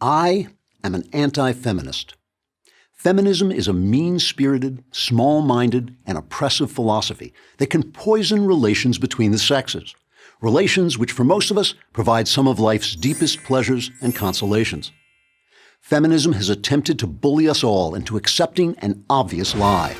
I am an anti-feminist. Feminism is a mean-spirited, small-minded, and oppressive philosophy that can poison relations between the sexes, relations which for most of us provide some of life's deepest pleasures and consolations. Feminism has attempted to bully us all into accepting an obvious lie.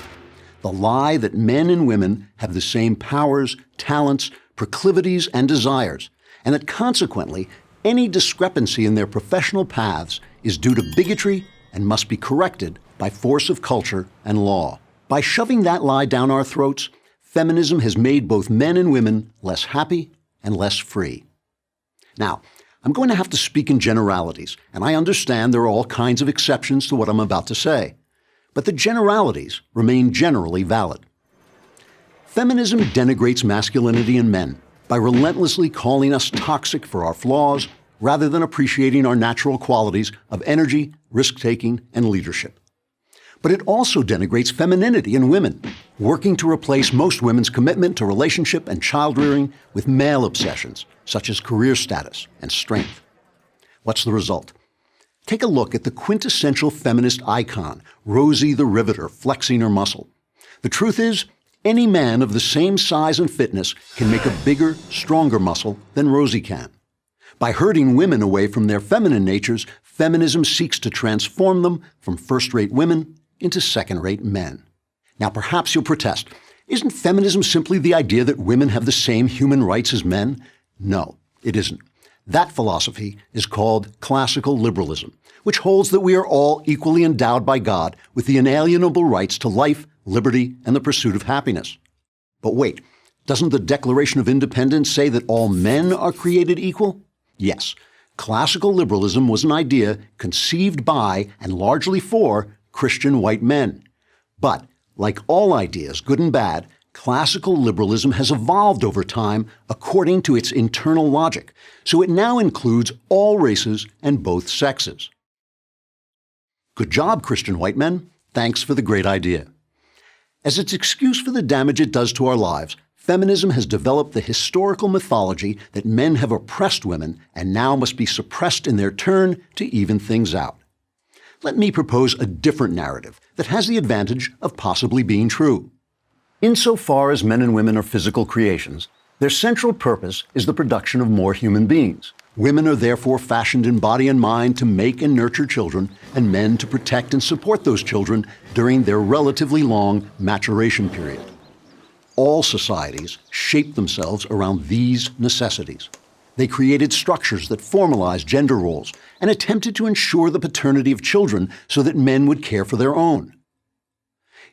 The lie that men and women have the same powers, talents, proclivities, and desires, and that consequently, any discrepancy in their professional paths is due to bigotry and must be corrected by force of culture and law. By shoving that lie down our throats, feminism has made both men and women less happy and less free. Now, I'm going to have to speak in generalities, and I understand there are all kinds of exceptions to what I'm about to say. But the generalities remain generally valid. Feminism denigrates masculinity in men by relentlessly calling us toxic for our flaws rather than appreciating our natural qualities of energy, risk-taking, and leadership. But it also denigrates femininity in women, working to replace most women's commitment to relationship and child-rearing with male obsessions, such as career status and strength. What's the result? Take a look at the quintessential feminist icon, Rosie the Riveter, flexing her muscle. The truth is, any man of the same size and fitness can make a bigger, stronger muscle than Rosie can. By herding women away from their feminine natures, feminism seeks to transform them from first-rate women into second-rate men. Now, perhaps you'll protest. Isn't feminism simply the idea that women have the same human rights as men? No, it isn't. That philosophy is called classical liberalism, which holds that we are all equally endowed by God with the inalienable rights to life, liberty, and the pursuit of happiness. But wait, doesn't the Declaration of Independence say that all men are created equal? Yes, classical liberalism was an idea conceived by and largely for Christian white men. But, like all ideas, good and bad, classical liberalism has evolved over time according to its internal logic, so it now includes all races and both sexes. Good job, Christian white men. Thanks for the great idea. As its excuse for the damage it does to our lives, feminism has developed the historical mythology that men have oppressed women and now must be suppressed in their turn to even things out. Let me propose a different narrative that has the advantage of possibly being true. Insofar as men and women are physical creations, their central purpose is the production of more human beings. Women are therefore fashioned in body and mind to make and nurture children, and men to protect and support those children during their relatively long maturation period. All societies shape themselves around these necessities. They created structures that formalized gender roles and attempted to ensure the paternity of children so that men would care for their own.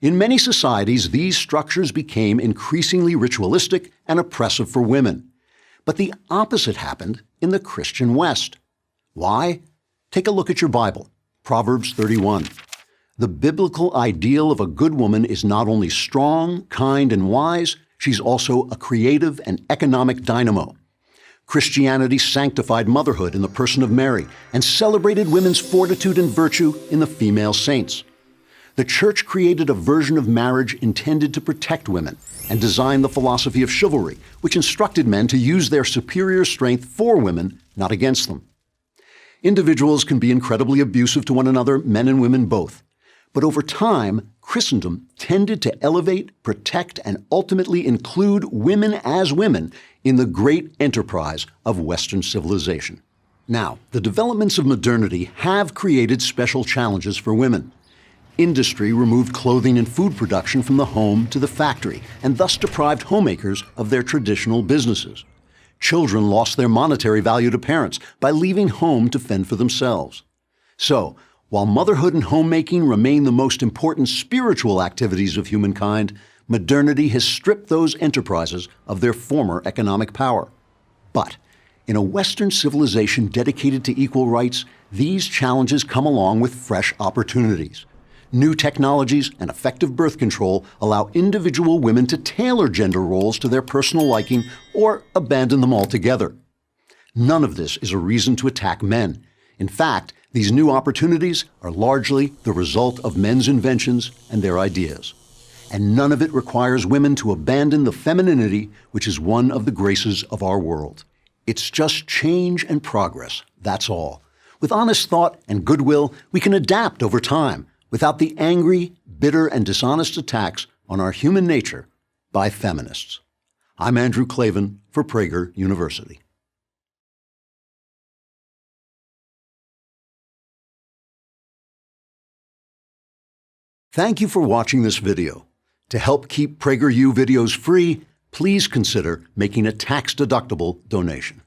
In many societies, these structures became increasingly ritualistic and oppressive for women. But the opposite happened in the Christian West. Why? Take a look at your Bible, Proverbs 31. The biblical ideal of a good woman is not only strong, kind, and wise, she's also a creative and economic dynamo. Christianity sanctified motherhood in the person of Mary and celebrated women's fortitude and virtue in the female saints. The Church created a version of marriage intended to protect women and designed the philosophy of chivalry, which instructed men to use their superior strength for women, not against them. Individuals can be incredibly abusive to one another, men and women both. But over time, Christendom tended to elevate, protect, and ultimately include women as women in the great enterprise of Western civilization. Now, the developments of modernity have created special challenges for women. Industry removed clothing and food production from the home to the factory, and thus deprived homemakers of their traditional businesses. Children lost their monetary value to parents by leaving home to fend for themselves. So, while motherhood and homemaking remain the most important spiritual activities of humankind, modernity has stripped those enterprises of their former economic power. But, in a Western civilization dedicated to equal rights, these challenges come along with fresh opportunities. New technologies and effective birth control allow individual women to tailor gender roles to their personal liking or abandon them altogether. None of this is a reason to attack men. In fact, these new opportunities are largely the result of men's inventions and their ideas. And none of it requires women to abandon the femininity which is one of the graces of our world. It's just change and progress, that's all. With honest thought and goodwill, we can adapt over time without the angry, bitter, and dishonest attacks on our human nature by feminists. I'm Andrew Klavan for Prager University. Thank you for watching this video. To help keep PragerU videos free, please consider making a tax-deductible donation.